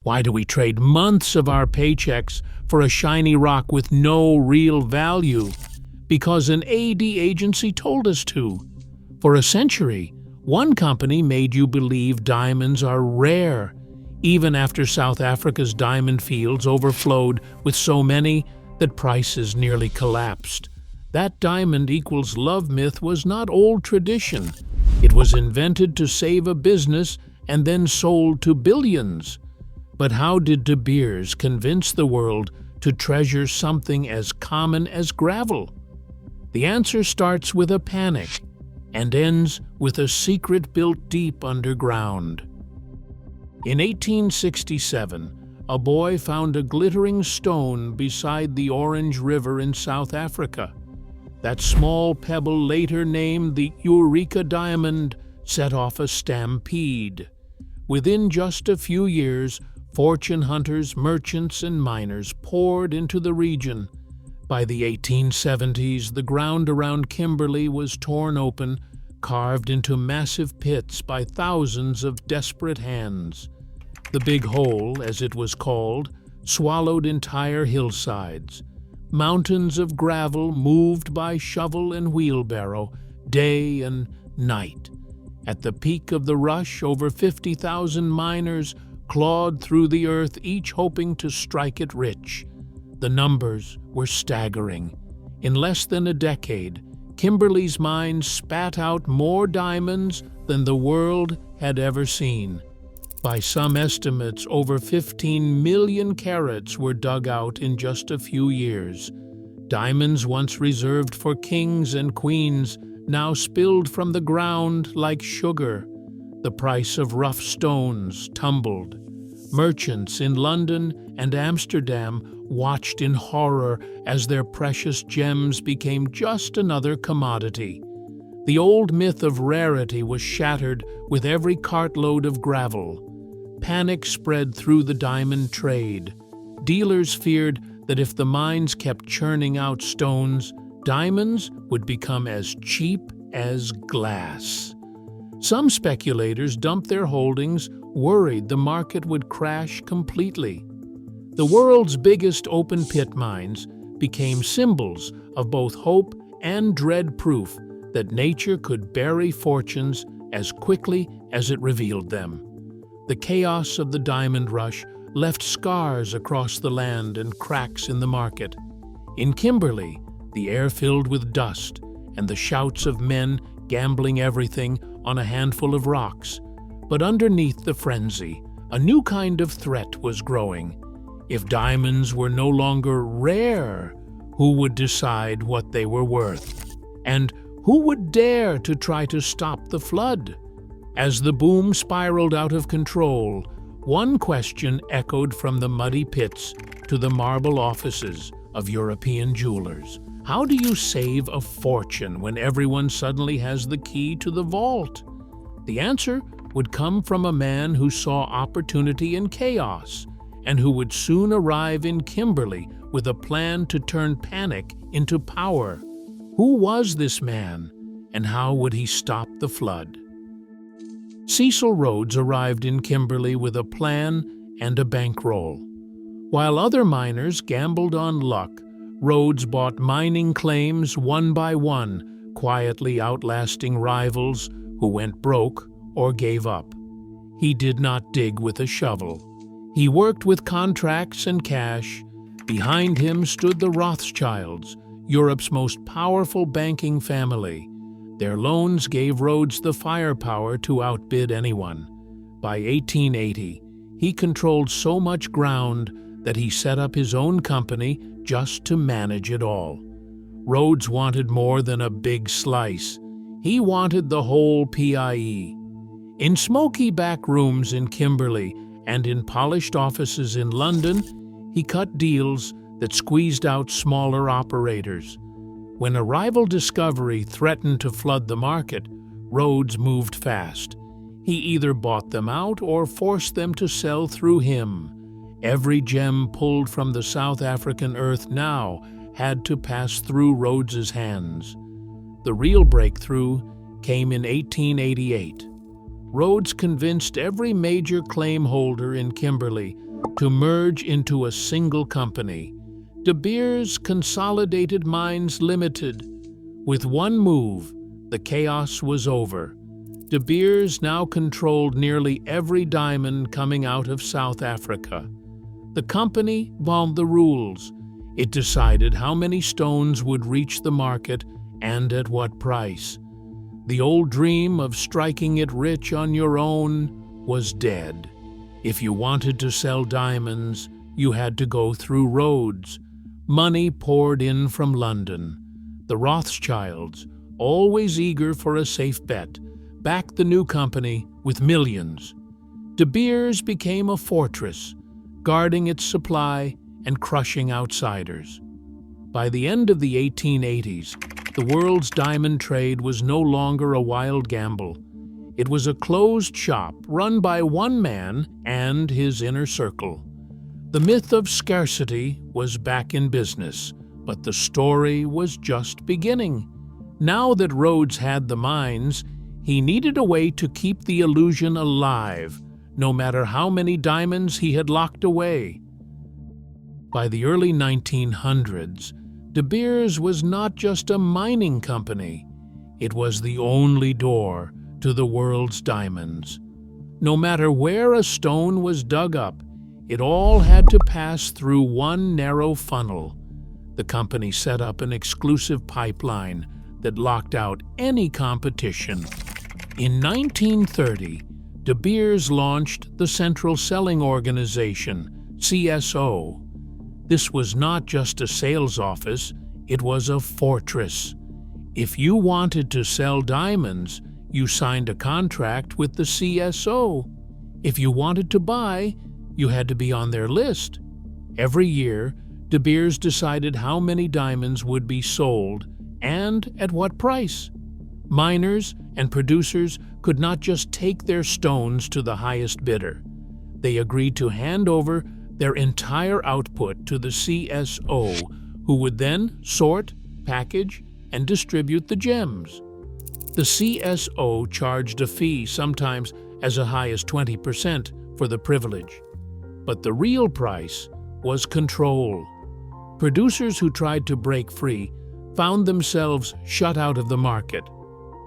Why do we trade months of our paychecks for a shiny rock with no real value? Because an AD agency told us to. For a century, one company made you believe diamonds are rare, even after South Africa's diamond fields overflowed with so many that prices nearly collapsed. That diamond equals love myth was not old tradition. It was invented to save a business and then sold to billions. But how did De Beers convince the world to treasure something as common as gravel? The answer starts with a panic and ends with a secret built deep underground. In 1867, a boy found a glittering stone beside the Orange River in South Africa. That small pebble, later named the Eureka Diamond, set off a stampede. Within just a few years, fortune hunters, merchants, and miners poured into the region. By the 1870s, the ground around Kimberley was torn open, carved into massive pits by thousands of desperate hands. The Big Hole, as it was called, swallowed entire hillsides. Mountains of gravel moved by shovel and wheelbarrow, day and night. At the peak of the rush, over 50,000 miners clawed through the earth, each hoping to strike it rich. The numbers were staggering. In less than a decade, Kimberley's mines spat out more diamonds than the world had ever seen. By some estimates, over 15 million carats were dug out in just a few years. Diamonds once reserved for kings and queens now spilled from the ground like sugar. The price of rough stones tumbled. Merchants in London and Amsterdam watched in horror as their precious gems became just another commodity. The old myth of rarity was shattered with every cartload of gravel. Panic spread through the diamond trade. Dealers feared that if the mines kept churning out stones, diamonds would become as cheap as glass. Some speculators dumped their holdings, worried the market would crash completely. The world's biggest open-pit mines became symbols of both hope and dread, proof that nature could bury fortunes as quickly as it revealed them. The chaos of the diamond rush left scars across the land and cracks in the market. In Kimberley, the air filled with dust and the shouts of men gambling everything on a handful of rocks. But underneath the frenzy, a new kind of threat was growing. If diamonds were no longer rare, who would decide what they were worth? And who would dare to try to stop the flood? As the boom spiraled out of control, one question echoed from the muddy pits to the marble offices of European jewelers. How do you save a fortune when everyone suddenly has the key to the vault? The answer would come from a man who saw opportunity in chaos and who would soon arrive in Kimberley with a plan to turn panic into power. Who was this man, and how would he stop the flood? Cecil Rhodes arrived in Kimberley with a plan and a bankroll. While other miners gambled on luck, Rhodes bought mining claims one by one, quietly outlasting rivals who went broke or gave up. He did not dig with a shovel. He worked with contracts and cash. Behind him stood the Rothschilds, Europe's most powerful banking family. Their loans gave Rhodes the firepower to outbid anyone. By 1880, he controlled so much ground that he set up his own company just to manage it all. Rhodes wanted more than a big slice. He wanted the whole PIE. In smoky back rooms in Kimberley and in polished offices in London, he cut deals that squeezed out smaller operators. When a rival discovery threatened to flood the market, Rhodes moved fast. He either bought them out or forced them to sell through him. Every gem pulled from the South African earth now had to pass through Rhodes's hands. The real breakthrough came in 1888. Rhodes convinced every major claim holder in Kimberley to merge into a single company, De Beers Consolidated Mines Limited. With one move, the chaos was over. De Beers now controlled nearly every diamond coming out of South Africa. The company followed the rules. It decided how many stones would reach the market and at what price. The old dream of striking it rich on your own was dead. If you wanted to sell diamonds, you had to go through Rhodes. Money poured in from London. The Rothschilds, always eager for a safe bet, backed the new company with millions. De Beers became a fortress, guarding its supply and crushing outsiders. By the end of the 1880s, the world's diamond trade was no longer a wild gamble. It was a closed shop run by one man and his inner circle. The myth of scarcity was back in business, but the story was just beginning. Now that Rhodes had the mines, he needed a way to keep the illusion alive, no matter how many diamonds he had locked away. By the early 1900s, De Beers was not just a mining company. It was the only door to the world's diamonds. No matter where a stone was dug up, it all had to pass through one narrow funnel. The company set up an exclusive pipeline that locked out any competition. In 1930, De Beers launched the Central Selling Organization, CSO. This was not just a sales office, it was a fortress. If you wanted to sell diamonds, you signed a contract with the CSO. If you wanted to buy, you had to be on their list. Every year, De Beers decided how many diamonds would be sold and at what price. Miners and producers could not just take their stones to the highest bidder. They agreed to hand over their entire output to the CSO, who would then sort, package, and distribute the gems. The CSO charged a fee, sometimes as high as 20%, for the privilege. But the real price was control. Producers who tried to break free found themselves shut out of the market.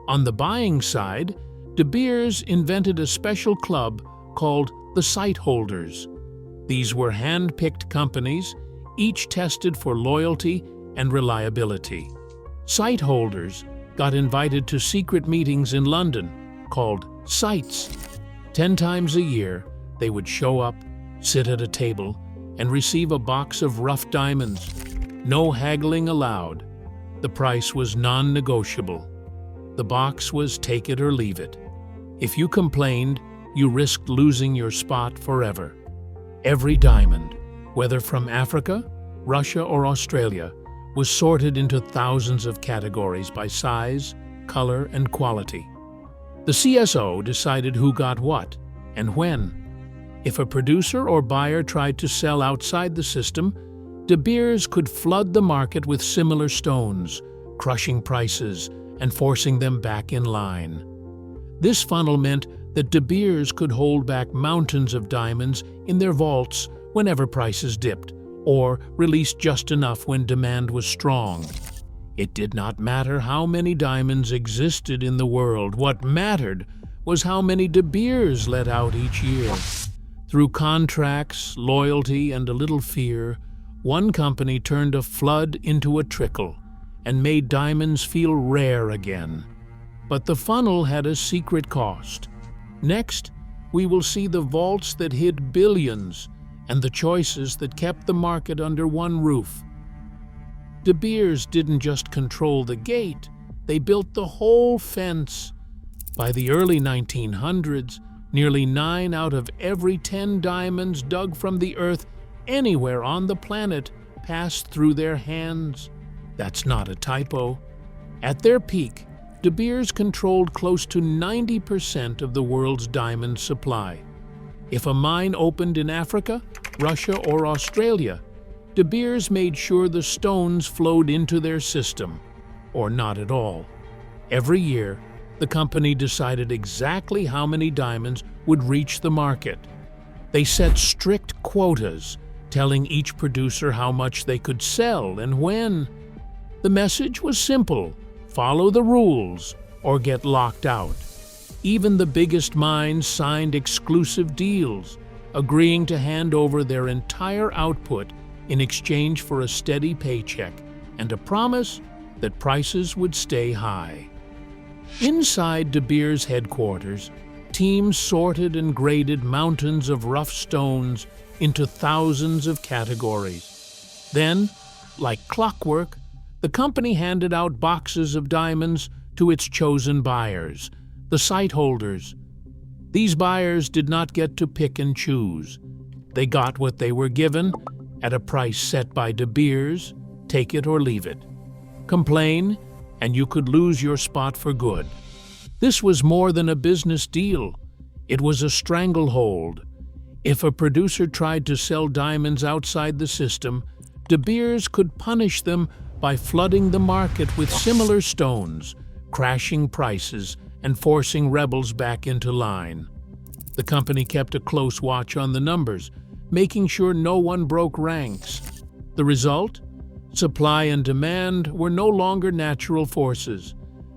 On the buying side, De Beers invented a special club called the Sight Holders. These were hand-picked companies, each tested for loyalty and reliability. Sight holders got invited to secret meetings in London called sights. 10 times a year, they would show up, sit at a table, and receive a box of rough diamonds. No haggling allowed. The price was non-negotiable. The box was take it or leave it. If you complained, you risked losing your spot forever. Every diamond, whether from Africa, Russia, or Australia, was sorted into thousands of categories by size, color, and quality. The CSO decided who got what and when. If a producer or buyer tried to sell outside the system, De Beers could flood the market with similar stones, crushing prices and forcing them back in line. This funnel meant that De Beers could hold back mountains of diamonds in their vaults whenever prices dipped, or release just enough when demand was strong. It did not matter how many diamonds existed in the world. What mattered was how many De Beers let out each year. Through contracts, loyalty, and a little fear, one company turned a flood into a trickle and made diamonds feel rare again. But the funnel had a secret cost. Next, we will see the vaults that hid billions and the choices that kept the market under one roof. De Beers didn't just control the gate, they built the whole fence. By the early 1900s, nearly 9 out of every 10 diamonds dug from the earth anywhere on the planet passed through their hands. That's not a typo. At their peak, De Beers controlled close to 90% of the world's diamond supply. If a mine opened in Africa, Russia, or Australia, De Beers made sure the stones flowed into their system, or not at all. Every year, the company decided exactly how many diamonds would reach the market. They set strict quotas, telling each producer how much they could sell and when. The message was simple: follow the rules or get locked out. Even the biggest mines signed exclusive deals, agreeing to hand over their entire output in exchange for a steady paycheck and a promise that prices would stay high. Inside De Beers headquarters, teams sorted and graded mountains of rough stones into thousands of categories. Then, like clockwork, the company handed out boxes of diamonds to its chosen buyers, the site holders. These buyers did not get to pick and choose. They got what they were given at a price set by De Beers, take it or leave it. Complain, and you could lose your spot for good. This was more than a business deal. It was a stranglehold. If a producer tried to sell diamonds outside the system, De Beers could punish them by flooding the market with similar stones, crashing prices, and forcing rebels back into line. The company kept a close watch on the numbers, making sure no one broke ranks. The result? Supply and demand were no longer natural forces.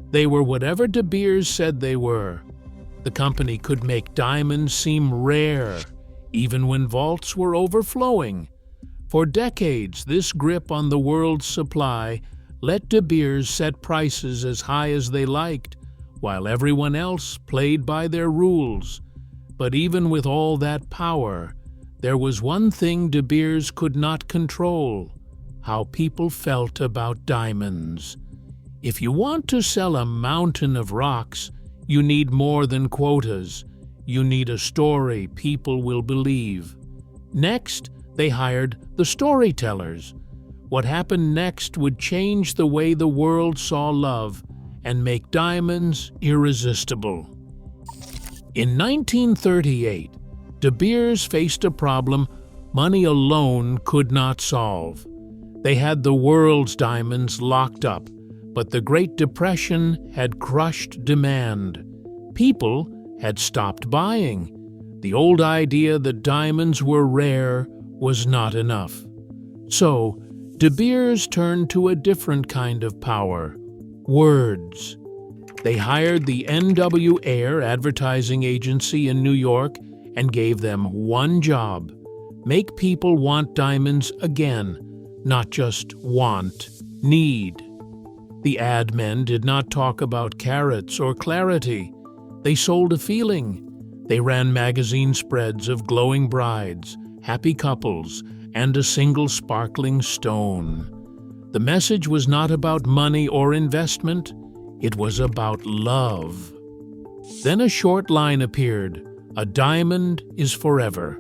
They were whatever De Beers said they were. The company could make diamonds seem rare, even when vaults were overflowing. For decades, this grip on the world's supply let De Beers set prices as high as they liked, while everyone else played by their rules. But even with all that power, there was one thing De Beers could not control: how people felt about diamonds. If you want to sell a mountain of rocks, you need more than quotas. You need a story people will believe. Next, they hired the storytellers. What happened next would change the way the world saw love and make diamonds irresistible. In 1938, De Beers faced a problem money alone could not solve. They had the world's diamonds locked up, but the Great Depression had crushed demand. People had stopped buying. The old idea that diamonds were rare was not enough. So, De Beers turned to a different kind of power: words. They hired the N.W. Ayer advertising agency in New York and gave them one job: make people want diamonds again, not just want, need. The ad men did not talk about carats or clarity. They sold a feeling. They ran magazine spreads of glowing brides, happy couples, and a single sparkling stone. The message was not about money or investment. It was about love. Then a short line appeared: "A diamond is forever."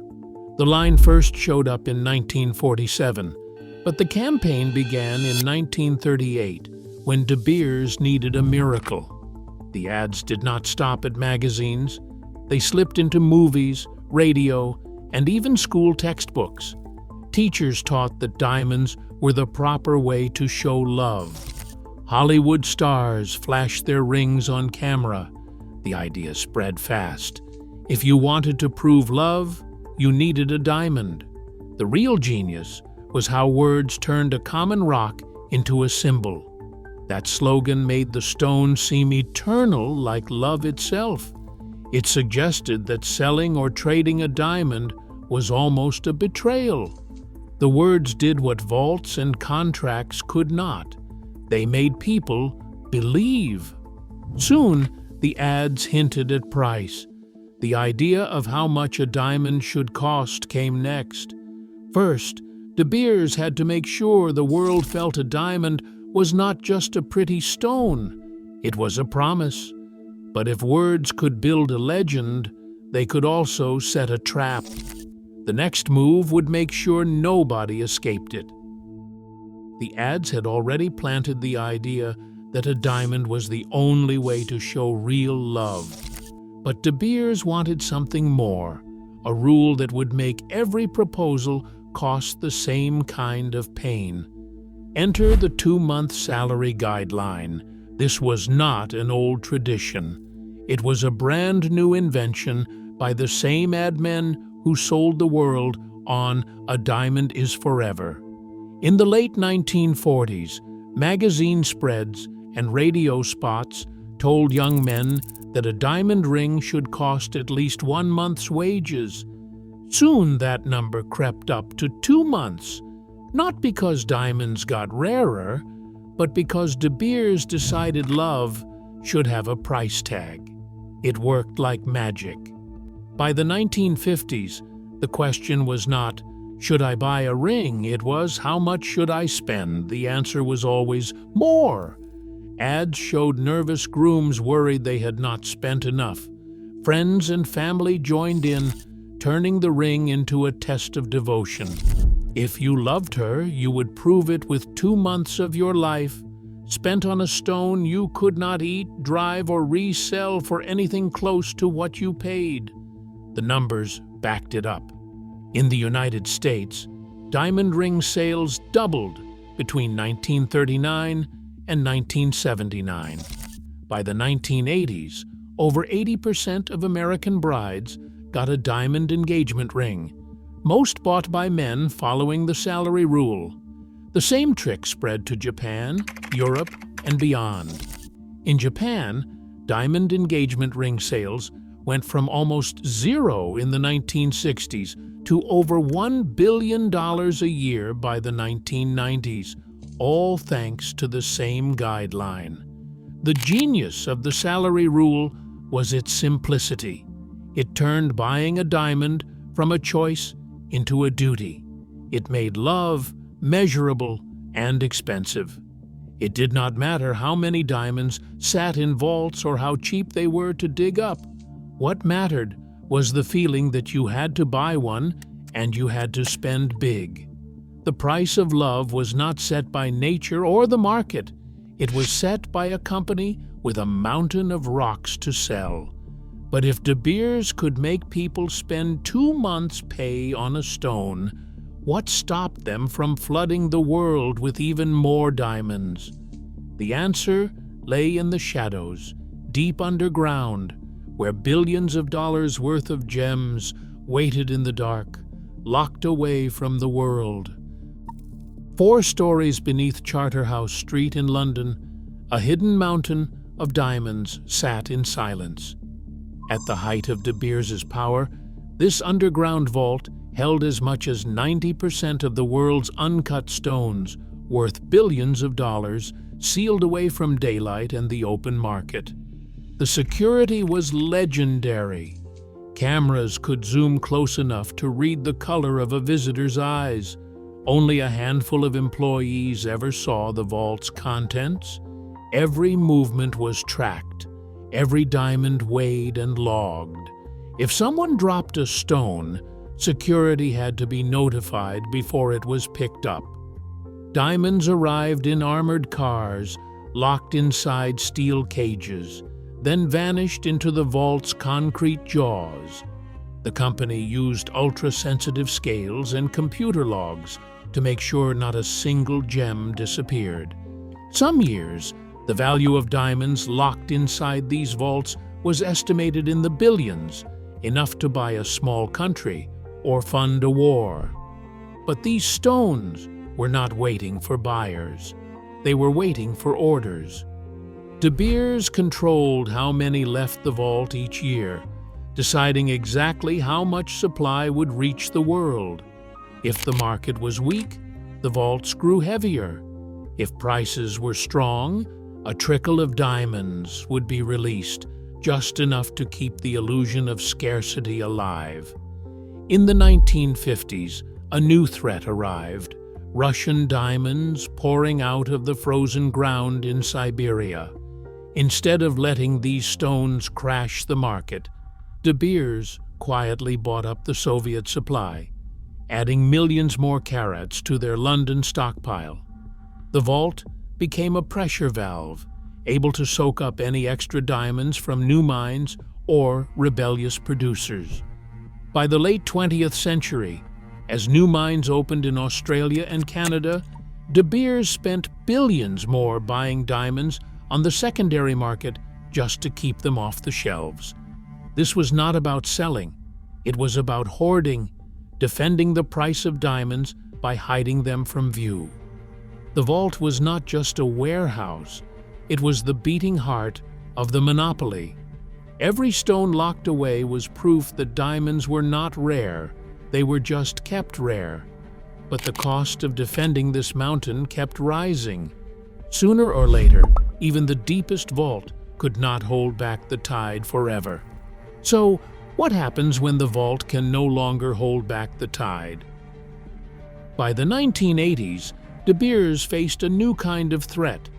The line first showed up in 1947, but the campaign began in 1938, when De Beers needed a miracle. The ads did not stop at magazines. They slipped into movies, radio, and even school textbooks. Teachers taught that diamonds were the proper way to show love. Hollywood stars flashed their rings on camera. The idea spread fast. If you wanted to prove love, you needed a diamond. The real genius was how words turned a common rock into a symbol. That slogan made the stone seem eternal, like love itself. It suggested that selling or trading a diamond was almost a betrayal. The words did what vaults and contracts could not. They made people believe. Soon, the ads hinted at price. The idea of how much a diamond should cost came next. First, De Beers had to make sure the world felt a diamond was not just a pretty stone. It was a promise. But if words could build a legend, they could also set a trap. The next move would make sure nobody escaped it. The ads had already planted the idea that a diamond was the only way to show real love. But De Beers wanted something more, a rule that would make every proposal cost the same kind of pain. Enter the 2-month salary guideline. This was not an old tradition. It was a brand new invention by the same ad men who sold the world on "a diamond is forever." In the late 1940s, magazine spreads and radio spots told young men that a diamond ring should cost at least 1 month's wages. Soon that number crept up to 2 months, not because diamonds got rarer, but because De Beers decided love should have a price tag. It worked like magic. By the 1950s, the question was not, "Should I buy a ring?" It was, "How much should I spend?" The answer was always, "More." Ads showed nervous grooms worried they had not spent enough. Friends and family joined in, turning the ring into a test of devotion. If you loved her, you would prove it with 2 months of your life, spent on a stone you could not eat, drive, or resell for anything close to what you paid. The numbers backed it up. In the United States, diamond ring sales doubled between 1939 and 1979. By the 1980s, over 80% of American brides got a diamond engagement ring, most bought by men following the salary rule. The same trick spread to Japan, Europe, and beyond. In Japan, diamond engagement ring sales went from almost zero in the 1960s to over $1 billion a year by the 1990s, all thanks to the same guideline. The genius of the salary rule was its simplicity. It turned buying a diamond from a choice into a duty. It made love measurable and expensive. It did not matter how many diamonds sat in vaults or how cheap they were to dig up. What mattered was the feeling that you had to buy one and you had to spend big. The price of love was not set by nature or the market. It was set by a company with a mountain of rocks to sell. But if De Beers could make people spend 2 months' pay on a stone, what stopped them from flooding the world with even more diamonds? The answer lay in the shadows, deep underground, where billions of dollars worth of gems waited in the dark, locked away from the world. 4 stories beneath Charterhouse Street in London, a hidden mountain of diamonds sat in silence. At the height of De Beers's power, this underground vault held as much as 90% of the world's uncut stones, worth billions of dollars, sealed away from daylight and the open market. The security was legendary. Cameras could zoom close enough to read the color of a visitor's eyes. Only a handful of employees ever saw the vault's contents. Every movement was tracked, every diamond weighed and logged. If someone dropped a stone, security had to be notified before it was picked up. Diamonds arrived in armored cars, locked inside steel cages, then vanished into the vault's concrete jaws. The company used ultra-sensitive scales and computer logs to make sure not a single gem disappeared. Some years, the value of diamonds locked inside these vaults was estimated in the billions, enough to buy a small country or fund a war. But these stones were not waiting for buyers. They were waiting for orders. De Beers controlled how many left the vault each year, deciding exactly how much supply would reach the world. If the market was weak, the vaults grew heavier. If prices were strong, a trickle of diamonds would be released, just enough to keep the illusion of scarcity alive. In the 1950s, a new threat arrived: Russian diamonds pouring out of the frozen ground in Siberia. Instead of letting these stones crash the market, De Beers quietly bought up the Soviet supply, adding millions more carats to their London stockpile. The vault became a pressure valve, able to soak up any extra diamonds from new mines or rebellious producers. By the late 20th century, as new mines opened in Australia and Canada, De Beers spent billions more buying diamonds on the secondary market just to keep them off the shelves. This was not about selling. It was about hoarding, defending the price of diamonds by hiding them from view. The vault was not just a warehouse, it was the beating heart of the monopoly. Every stone locked away was proof that diamonds were not rare, they were just kept rare. But the cost of defending this mountain kept rising. Sooner or later, even the deepest vault could not hold back the tide forever. So, what happens when the vault can no longer hold back the tide? By the 1980s, De Beers faced a new kind of threat.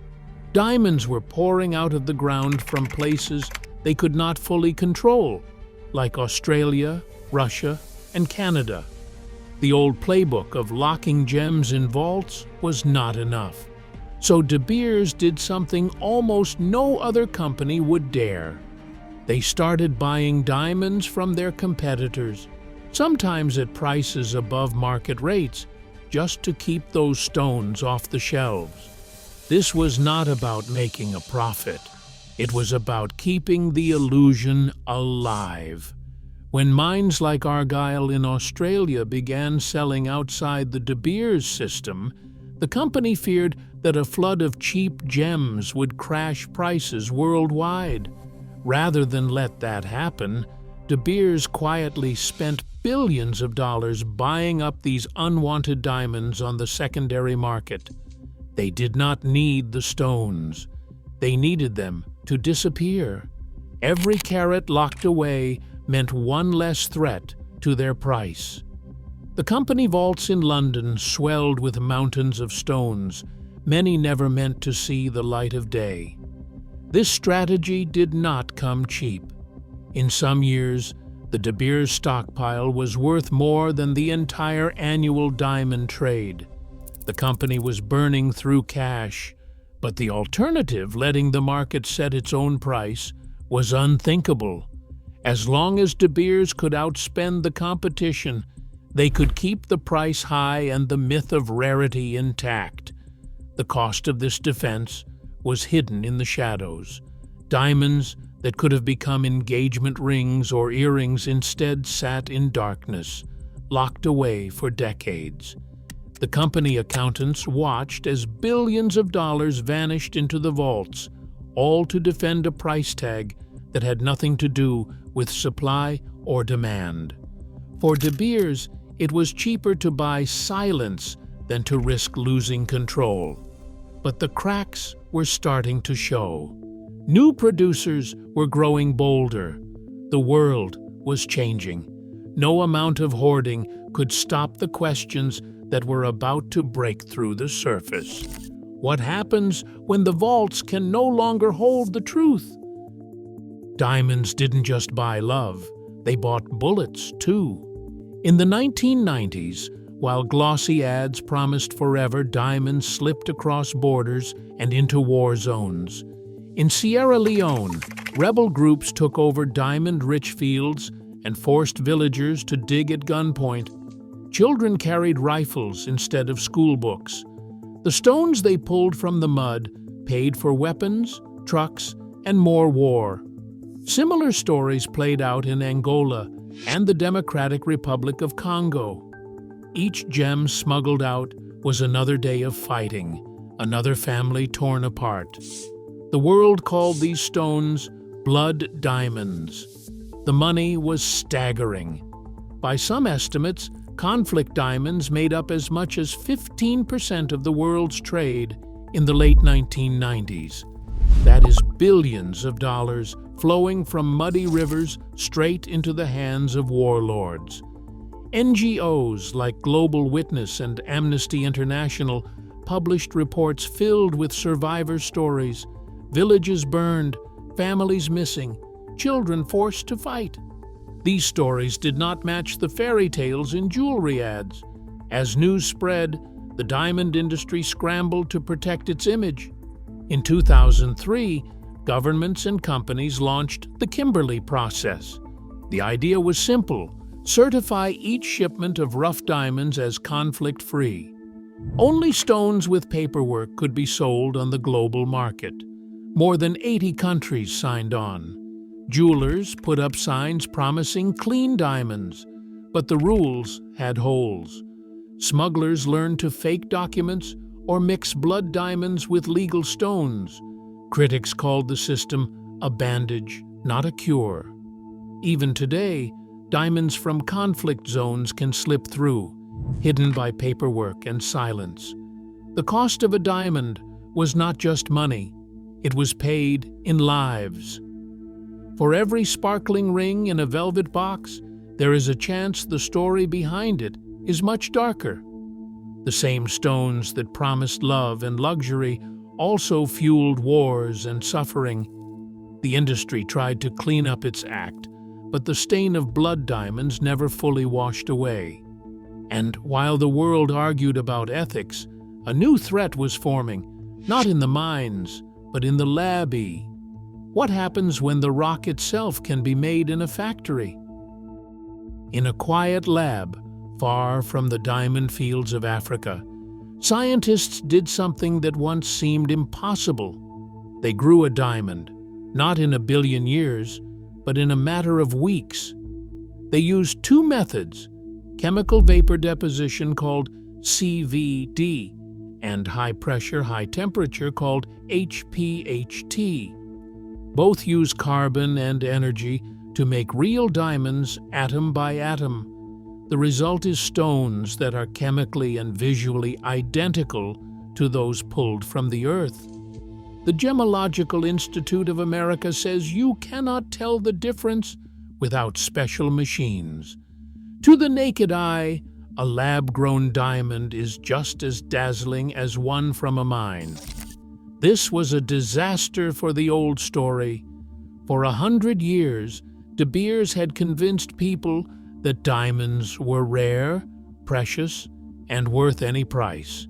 Diamonds were pouring out of the ground from places they could not fully control, like Australia, Russia, and Canada. The old playbook of locking gems in vaults was not enough. So De Beers did something almost no other company would dare. They started buying diamonds from their competitors, sometimes at prices above market rates, just to keep those stones off the shelves. This was not about making a profit. It was about keeping the illusion alive. When mines like Argyle in Australia began selling outside the De Beers system, the company feared that a flood of cheap gems would crash prices worldwide. Rather than let that happen, De Beers quietly spent billions of dollars buying up these unwanted diamonds on the secondary market. They did not need the stones. They needed them to disappear. Every carat locked away meant one less threat to their price. The company vaults in London swelled with mountains of stones, many never meant to see the light of day. This strategy did not come cheap. In some years, the De Beers stockpile was worth more than the entire annual diamond trade. The company was burning through cash, but the alternative, letting the market set its own price, was unthinkable. As long as De Beers could outspend the competition, they could keep the price high and the myth of rarity intact. The cost of this defense was hidden in the shadows. Diamonds that could have become engagement rings or earrings instead sat in darkness, locked away for decades. The company accountants watched as billions of dollars vanished into the vaults, all to defend a price tag that had nothing to do with supply or demand. For De Beers, it was cheaper to buy silence than to risk losing control. But the cracks were starting to show. New producers were growing bolder. The world was changing. No amount of hoarding could stop the questions that were about to break through the surface. What happens when the vaults can no longer hold the truth? Diamonds didn't just buy love, they bought bullets too. In the 1990s, while glossy ads promised forever, diamonds slipped across borders and into war zones. In Sierra Leone, rebel groups took over diamond-rich fields and forced villagers to dig at gunpoint. Children carried rifles instead of school books. The stones they pulled from the mud paid for weapons, trucks, and more war. Similar stories played out in Angola and the Democratic Republic of Congo. Each gem smuggled out was another day of fighting, another family torn apart. The world called these stones blood diamonds. The money was staggering. By some estimates, conflict diamonds made up as much as 15% of the world's trade in the late 1990s. That is billions of dollars flowing from muddy rivers straight into the hands of warlords. NGOs like Global Witness and Amnesty International published reports filled with survivor stories, villages burned, families missing, children forced to fight. These stories did not match the fairy tales in jewelry ads. As news spread, the diamond industry scrambled to protect its image. In 2003, governments and companies launched the Kimberley process. The idea was simple: certify each shipment of rough diamonds as conflict-free. Only stones with paperwork could be sold on the global market. More than 80 countries signed on. Jewelers put up signs promising clean diamonds, but the rules had holes. Smugglers learned to fake documents or mix blood diamonds with legal stones. Critics called the system a bandage, not a cure. Even today, diamonds from conflict zones can slip through, hidden by paperwork and silence. The cost of a diamond was not just money, it was paid in lives. For every sparkling ring in a velvet box, there is a chance the story behind it is much darker. The same stones that promised love and luxury also fueled wars and suffering. The industry tried to clean up its act, but the stain of blood diamonds never fully washed away. And while the world argued about ethics, a new threat was forming, not in the mines, but in the lab-y. What happens when the rock itself can be made in a factory? In a quiet lab, far from the diamond fields of Africa, scientists did something that once seemed impossible. They grew a diamond, not in a billion years, but in a matter of weeks. They used two methods, chemical vapor deposition called CVD, and high-pressure, high-temperature called HPHT. Both use carbon and energy to make real diamonds atom by atom. The result is stones that are chemically and visually identical to those pulled from the earth. The Gemological Institute of America says you cannot tell the difference without special machines. To the naked eye, a lab-grown diamond is just as dazzling as one from a mine. This was a disaster for the old story. For 100 years, De Beers had convinced people that diamonds were rare, precious, and worth any price.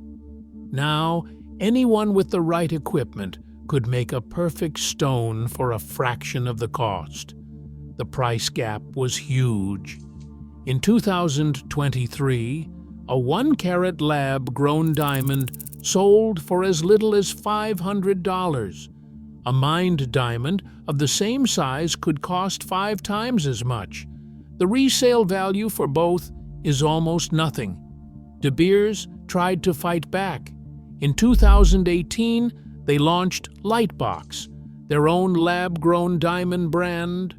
Now, anyone with the right equipment could make a perfect stone for a fraction of the cost. The price gap was huge. In 2023, a 1-carat lab-grown diamond sold for as little as $500. A mined diamond of the same size could cost 5 times as much. The resale value for both is almost nothing. De Beers tried to fight back. In 2018, they launched Lightbox, their own lab-grown diamond brand.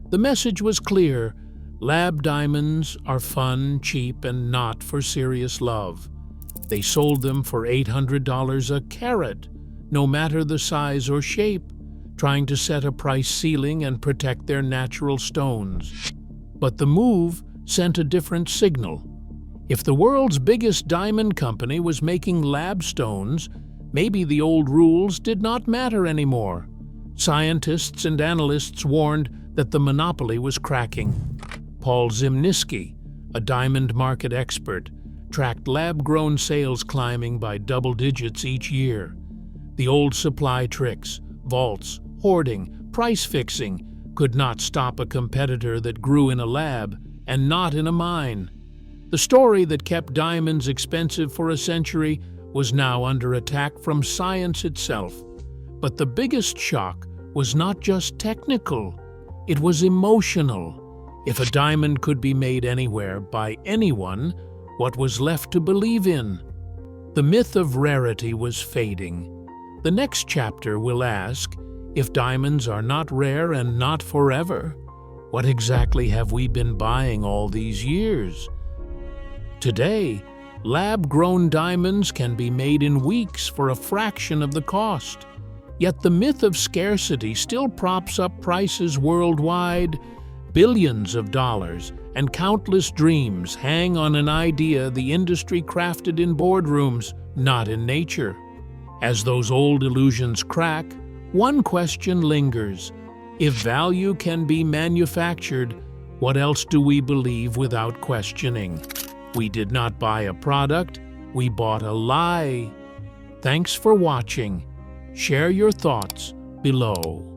The message was clear: lab diamonds are fun, cheap, and not for serious love. They sold them for $800 a carat, no matter the size or shape, trying to set a price ceiling and protect their natural stones. But the move sent a different signal. If the world's biggest diamond company was making lab stones, maybe the old rules did not matter anymore. Scientists and analysts warned that the monopoly was cracking. Paul Zimnisky, a diamond market expert, tracked lab-grown sales climbing by double digits each year. The old supply tricks, vaults, hoarding, price fixing could not stop a competitor that grew in a lab and not in a mine. The story that kept diamonds expensive for a century was now under attack from science itself. But the biggest shock was not just technical, it was emotional. If a diamond could be made anywhere by anyone, what was left to believe in? The myth of rarity was fading. The next chapter will ask, if diamonds are not rare and not forever, what exactly have we been buying all these years? Today, lab-grown diamonds can be made in weeks for a fraction of the cost. Yet the myth of scarcity still props up prices worldwide. Billions of dollars and countless dreams hang on an idea the industry crafted in boardrooms, not in nature. As those old illusions crack, one question lingers. If value can be manufactured, what else do we believe without questioning? We did not buy a product, we bought a lie. Thanks for watching. Share your thoughts below.